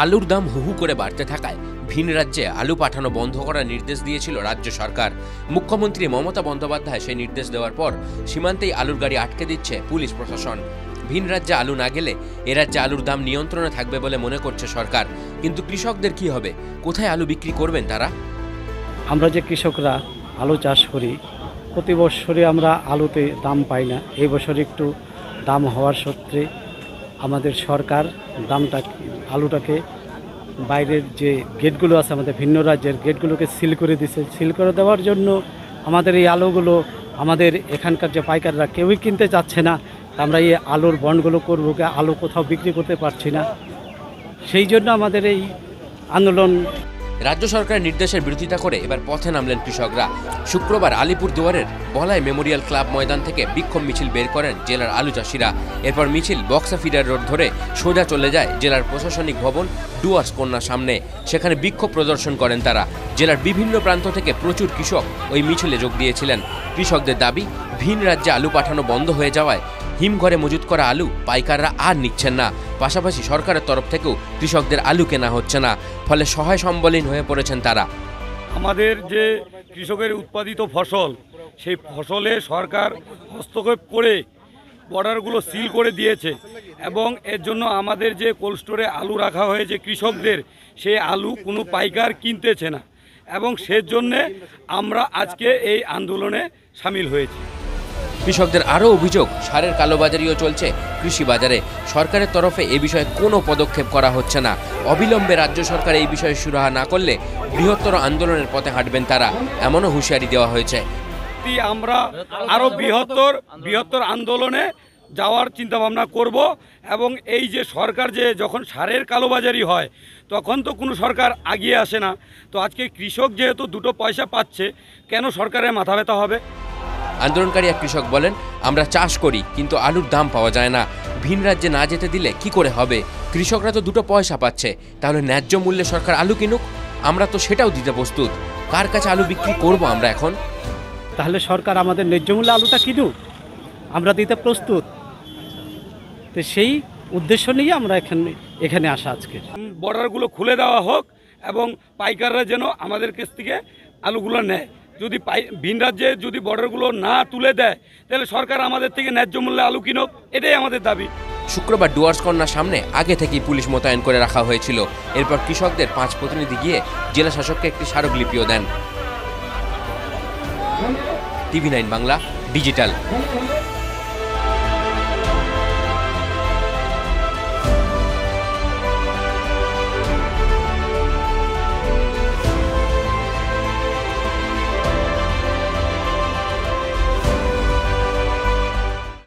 আলুর দাম হুহু করে বাড়তে থাকায় ভিন রাজ্যে আলু পাঠানো বন্ধ করার নির্দেশ দিয়েছিল রাজ্য সরকার। মুখ্যমন্ত্রী মমতা বন্দ্যোপাধ্যায় সেই নির্দেশ দেওয়ার পর সীমান্তেই আলুর গাড়ি আটকে দিচ্ছে পুলিশ প্রশাসন। ভিন রাজ্যে আলু না গেলে এ রাজ্যে আলুর দাম নিয়ন্ত্রণে থাকবে বলে মনে করছে সরকার। কিন্তু কৃষকদের কি হবে? কোথায় আলু বিক্রি করবেন তারা? আমরা যে কৃষকরা আলু চাষ করি, প্রতি বছরই আমরা আলুতে দাম পাই না। এই বছর একটু দাম হওয়ার সত্ত্বে আমাদের সরকার আলুটাকে বাইরের যে গেটগুলো আছে, আমাদের ভিন্ন রাজ্যের গেটগুলোকে সিল করে দিছে। সিল করে দেওয়ার জন্য আমাদের এই আলুগুলো আমাদের এখানকার যে পাইকাররা কেউই কিনতে চাচ্ছে না। আমরা এই আলুর বন্ডগুলো করবো, আলু কোথাও বিক্রি করতে পারছি না। সেই জন্য আমাদের এই আন্দোলন। রাজ্য সরকারের নির্দেশের বিরোধিতা করে এবার পথে নামলেন কৃষকরা। শুক্রবার আলিপুরদুয়ারের বলাই মেমোরিয়াল ক্লাব ময়দান থেকে বিক্ষোভ মিছিল বের করেন জেলার আলু চাষিরা। এরপর মিছিল বক্সা ফিডার রোড ধরে সোজা চলে যায় জেলার প্রশাসনিক ভবন ডুয়ার্স কন্যার সামনে। সেখানে বিক্ষোভ প্রদর্শন করেন তারা। জেলার বিভিন্ন প্রান্ত থেকে প্রচুর কৃষক ওই মিছিলে যোগ দিয়েছিলেন। কৃষকদের দাবি, ভিন রাজ্যে আলু পাঠানো বন্ধ হয়ে যাওয়ায় হিমঘরে মজুত করা আলু পাইকাররা আর নিচ্ছেন না। পাশাপাশি সরকারের তরফ থেকেও কৃষকদের আলু কেনা হচ্ছে না। ফলে সহায় সম্বলহীন হয়ে পড়েছেন তারা। আমাদের যে কৃষকের উৎপাদিত ফসল, সেই ফসলে সরকার হস্তক্ষেপ করে বর্ডারগুলো সিল করে দিয়েছে এবং এর জন্য আমাদের যে কোল্ড স্টোরে আলু রাখা হয়েছে কৃষকদের, সেই আলু কোনো পাইকার কিনতেছে না এবং সেজন্যে আমরা আজকে এই আন্দোলনে সামিল হয়েছি। কৃষকদের আরও অভিযোগ, সারের কালোবাজারিও চলছে কৃষি বাজারে। সরকারের তরফে এ বিষয়ে কোনো পদক্ষেপ করা হচ্ছে না। অবিলম্বে রাজ্য সরকার এই বিষয়ে সুরাহা না করলে বৃহত্তর আন্দোলনের পথে হাঁটবেন তারা, এমনও হুঁশিয়ারি দেওয়া হয়েছে। আমরা আরও বৃহত্তর আন্দোলনে যাওয়ার চিন্তাভাবনা করব এবং এই যে সরকার যে যখন সারের কালোবাজারি হয় তখন তো কোনো সরকার আগিয়ে আসে না। তো আজকে কৃষক যেহেতু দুটো পয়সা পাচ্ছে, কেন সরকারের মাথা ব্যথা হবে? আন্দোলনকারী এক কৃষক বলেন, আমরা চাষ করি কিন্তু আলুর দাম পাওয়া যায় না। ভিন রাজ্যে না যেতে দিলে কি করে হবে? কৃষকরা তো দুটো পয়সা পাচ্ছে, তাহলে ন্যায্য মূল্যে সরকার আলু কিনুক, আমরা তো সেটাও দিতে প্রস্তুত। কার কাছে আলু বিক্রি করব আমরা এখন? তাহলে সরকার আমাদের ন্যায্য মূল্যে আলুটা কিনুক, আমরা দিতে প্রস্তুত। তো সেই উদ্দেশ্য নিয়ে আমরা এখানে আসা আজকে। বর্ডারগুলো খুলে দেওয়া হোক এবং পাইকাররা যেন আমাদের কাছ থেকে আলুগুলো নেয়। যদি ভিন রাজ্যে যদি বর্ডারগুলো না তুলে দেয় তাহলে সরকার আমাদের থেকে ন্যায্য মূল্যে আলু কিনুক, এটাই আমাদের দাবি। শুক্রবার ডুয়ার্স কন্যার সামনে আগে থেকেই পুলিশ মোতায়েন করে রাখা হয়েছিল। এরপর কৃষকদের 5 প্রতিনিধি গিয়ে জেলা শাসককে একটি স্মারকলিপিও দেন। TV9 Bangla digital.